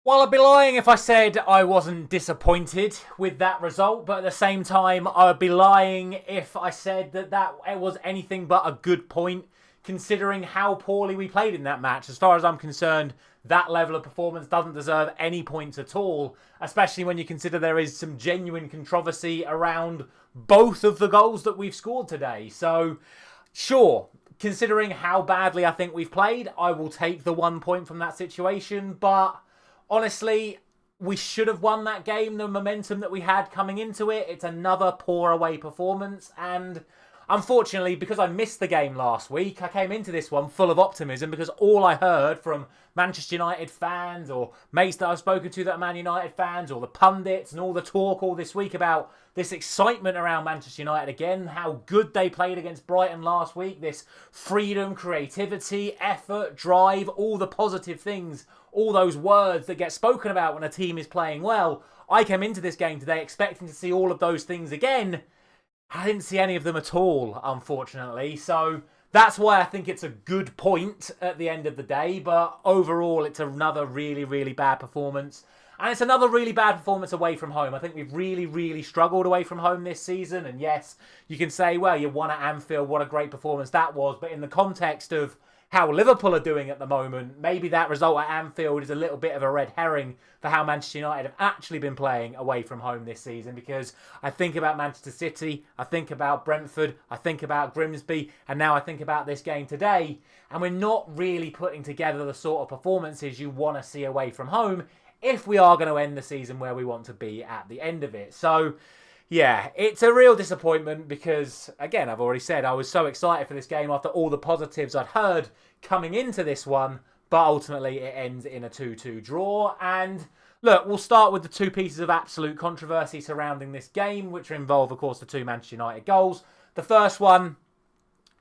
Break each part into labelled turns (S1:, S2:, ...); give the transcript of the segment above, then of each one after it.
S1: Well, I'd be lying if I said I wasn't disappointed with that result, but at the same time, I would be lying if I said that it was anything but a good point, considering how poorly we played in that match. As far as I'm concerned, that level of performance doesn't deserve any points at all, especially when you consider there is some genuine controversy around both of the goals that we've scored today. So, sure, considering how badly I think we've played, I will take the 1 point from that situation, but honestly, we should have won that game. The momentum that we had coming into it, it's another poor away performance. And unfortunately, because I missed the game last week, I came into this one full of optimism because all I heard from Manchester United fans or mates that I've spoken to that are Man United fans or the pundits and all the talk all this week about this excitement around Manchester United again, how good they played against Brighton last week, this freedom, creativity, effort, drive, all the positive things, all those words that get spoken about when a team is playing well. I came into this game today expecting to see all of those things again. I didn't see any of them at all, unfortunately. So that's why I think it's a good point at the end of the day. But overall, it's another really, really bad performance. And it's another really bad performance away from home. I think we've really, really struggled away from home this season. And yes, you can say, well, you won at Anfield. What a great performance that was. But in the context of how Liverpool are doing at the moment, maybe that result at Anfield is a little bit of a red herring for how Manchester United have actually been playing away from home this season, because I think about Manchester City, I think about Brentford, I think about Grimsby, and now I think about this game today, and we're not really putting together the sort of performances you want to see away from home if we are going to end the season where we want to be at the end of it. So yeah, it's a real disappointment because, again, I've already said I was so excited for this game after all the positives I'd heard coming into this one, but ultimately it ends in a 2-2 draw. And look, we'll start with the two pieces of absolute controversy surrounding this game, which involve, of course, the two Manchester United goals. The first one,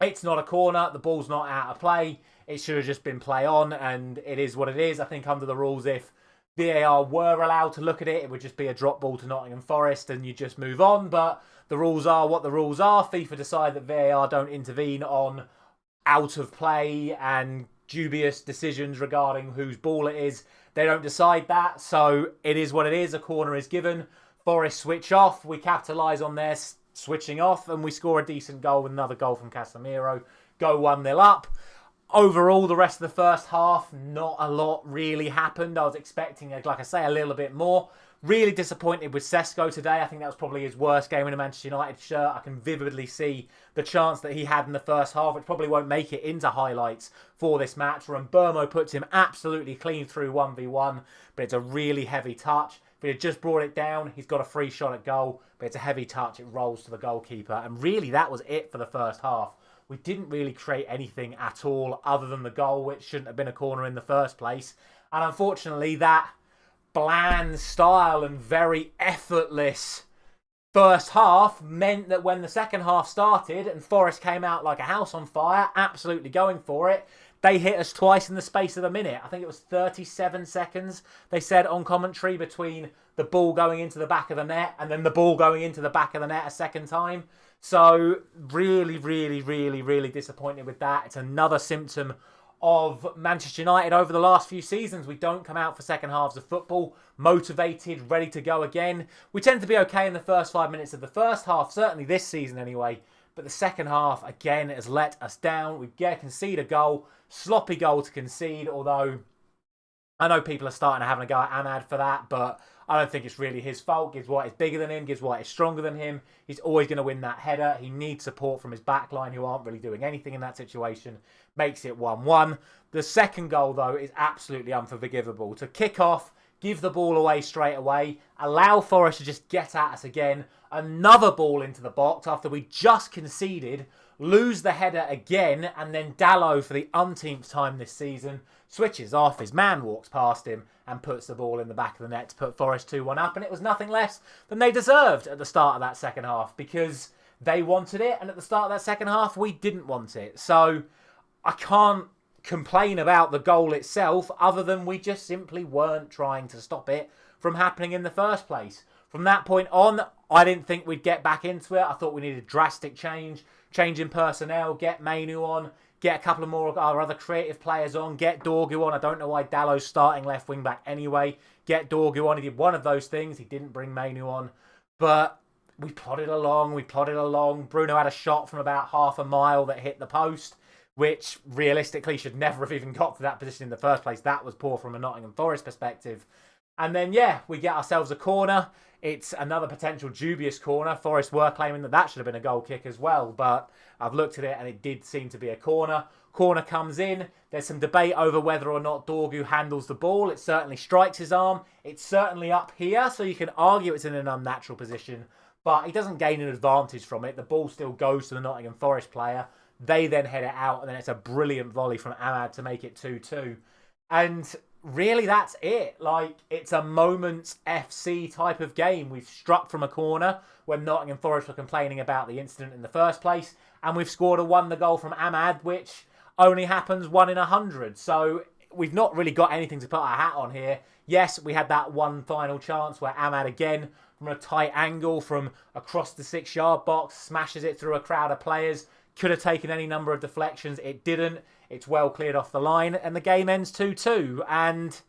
S1: it's not a corner, the ball's not out of play, it should have just been play on, and it is what it is. I think under the rules, if VAR were allowed to look at it, it would just be a drop ball to Nottingham Forest and you just move on. But the rules are what the rules are. FIFA decide that VAR don't intervene on out of play and dubious decisions regarding whose ball it is. They don't decide that. So it is what it is. A corner is given. Forest switch off. We capitalise on their switching off and we score a decent goal with another goal from Casemiro. Go 1-0 up. Overall, the rest of the first half, not a lot really happened. I was expecting, like I say, a little bit more. Really disappointed with Sesko today. I think that was probably his worst game in a Manchester United shirt. I can vividly see the chance that he had in the first half, which probably won't make it into highlights for this match. Where Burmo puts him absolutely clean through 1v1, but it's a really heavy touch. If he had just brought it down, he's got a free shot at goal, but it's a heavy touch. It rolls to the goalkeeper. And really, that was it for the first half. We didn't really create anything at all other than the goal, which shouldn't have been a corner in the first place. And unfortunately, that bland style and very effortless first half meant that when the second half started and Forest came out like a house on fire, absolutely going for it, they hit us twice in the space of a minute. I think it was 37 seconds, they said on commentary, between the ball going into the back of the net and then the ball going into the back of the net a second time. So really, really, really, really disappointed with that. It's another symptom of Manchester United over the last few seasons. We don't come out for second halves of football motivated, ready to go again. We tend to be okay in the first 5 minutes of the first half, certainly this season anyway. But the second half, again, has let us down. We concede a goal, sloppy goal to concede, although I know people are starting to have a go at Ahmad for that, but I don't think it's really his fault. Gibbs White is bigger than him. Gibbs White is stronger than him. He's always going to win that header. He needs support from his back line, who aren't really doing anything in that situation. Makes it 1-1. The second goal, though, is absolutely unforgivable. To kick off, give the ball away straight away, allow Forest to just get at us again, another ball into the box after we just conceded, lose the header again, and then Dalot, for the umpteenth time this season, switches off, his man walks past him and puts the ball in the back of the net to put Forest 2-1 up, and it was nothing less than they deserved at the start of that second half, because they wanted it, and at the start of that second half, we didn't want it. So I can't complain about the goal itself, other than we just simply weren't trying to stop it from happening in the first place. From that point on, I didn't think we'd get back into it. I thought we needed drastic change in personnel, get Mainu on, get a couple of more of our other creative players on, get Dorgu on. I don't know why Dallow's starting left wing back anyway. Get Dorgu on. He did one of those things. He didn't bring Mainu on. But we plodded along. Bruno had a shot from about half a mile that hit the post, which realistically should never have even got to that position in the first place. That was poor from a Nottingham Forest perspective. And then, yeah, we get ourselves a corner. It's another potential dubious corner. Forest were claiming that that should have been a goal kick as well, but I've looked at it and it did seem to be a corner. Corner comes in. There's some debate over whether or not Dorgu handles the ball. It certainly strikes his arm. It's certainly up here, so you can argue it's in an unnatural position, but he doesn't gain an advantage from it. The ball still goes to the Nottingham Forest player. They then head it out, and then it's a brilliant volley from Ahmad to make it 2-2. And really, that's it. Like, it's a moments FC type of game. We've struck from a corner when Nottingham Forest were complaining about the incident in the first place, and we've scored the goal from Ahmad, which only happens 1 in 100. So we've not really got anything to put our hat on here. Yes, we had that one final chance where Ahmad again, from a tight angle from across the 6-yard box, smashes it through a crowd of players. Could have taken any number of deflections. It didn't. It's well cleared off the line, and the game ends 2-2. And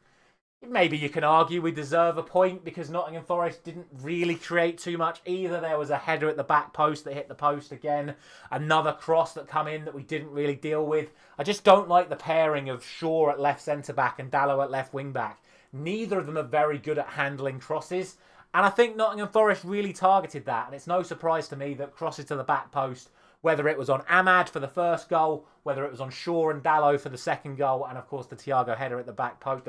S1: maybe you can argue we deserve a point because Nottingham Forest didn't really create too much either. There was a header at the back post that hit the post again. Another cross that come in that we didn't really deal with. I just don't like the pairing of Shaw at left centre-back and Dallow at left wing-back. Neither of them are very good at handling crosses. And I think Nottingham Forest really targeted that. And it's no surprise to me that crosses to the back post, whether it was on Ahmad for the first goal, whether it was on Shaw and Dallow for the second goal, and of course the Thiago header at the back post.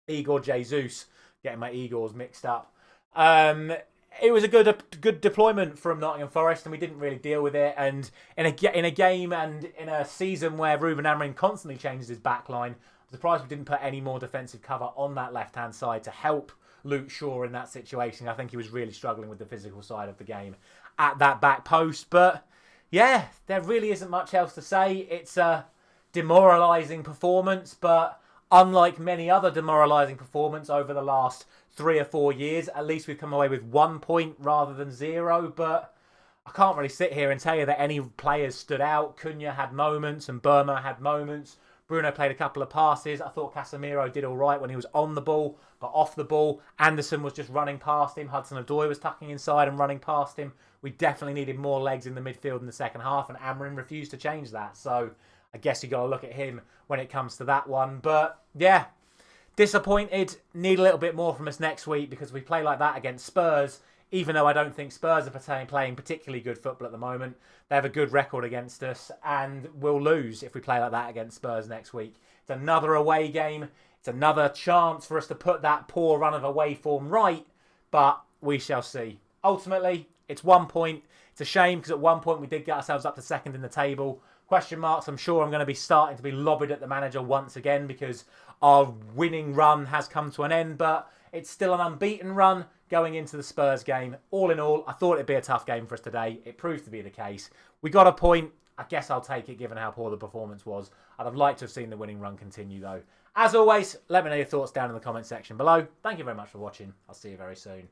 S1: Igor Jesus, getting my Igors mixed up. It was a good deployment from Nottingham Forest, and we didn't really deal with it. And in a game and in a season where Ruben Amorim constantly changes his back line, I'm surprised we didn't put any more defensive cover on that left-hand side to help Luke Shaw in that situation. I think he was really struggling with the physical side of the game at that back post. But yeah, there really isn't much else to say. It's a demoralising performance, but unlike many other demoralising performances over the last 3 or 4 years, at least we've come away with 1 point rather than 0. But I can't really sit here and tell you that any players stood out. Cunha had moments and Burma had moments. Bruno played a couple of passes. I thought Casemiro did all right when he was on the ball, but off the ball, Anderson was just running past him. Hudson-Odoi was tucking inside and running past him. We definitely needed more legs in the midfield in the second half, and Amorim refused to change that. So I guess you got to look at him when it comes to that one. But yeah, disappointed. Need a little bit more from us next week because we play like that against Spurs. Even though I don't think Spurs are playing particularly good football at the moment. They have a good record against us, and we'll lose if we play like that against Spurs next week. It's another away game. It's another chance for us to put that poor run of away form right, but we shall see. Ultimately, it's 1 point. It's a shame because at one point we did get ourselves up to second in the table. Question marks, I'm sure I'm going to be starting to be lobbied at the manager once again because our winning run has come to an end, but it's still an unbeaten run going into the Spurs game. All in all, I thought it'd be a tough game for us today. It proved to be the case. We got a point. I guess I'll take it given how poor the performance was. I'd have liked to have seen the winning run continue though. As always, let me know your thoughts down in the comment section below. Thank you very much for watching. I'll see you very soon.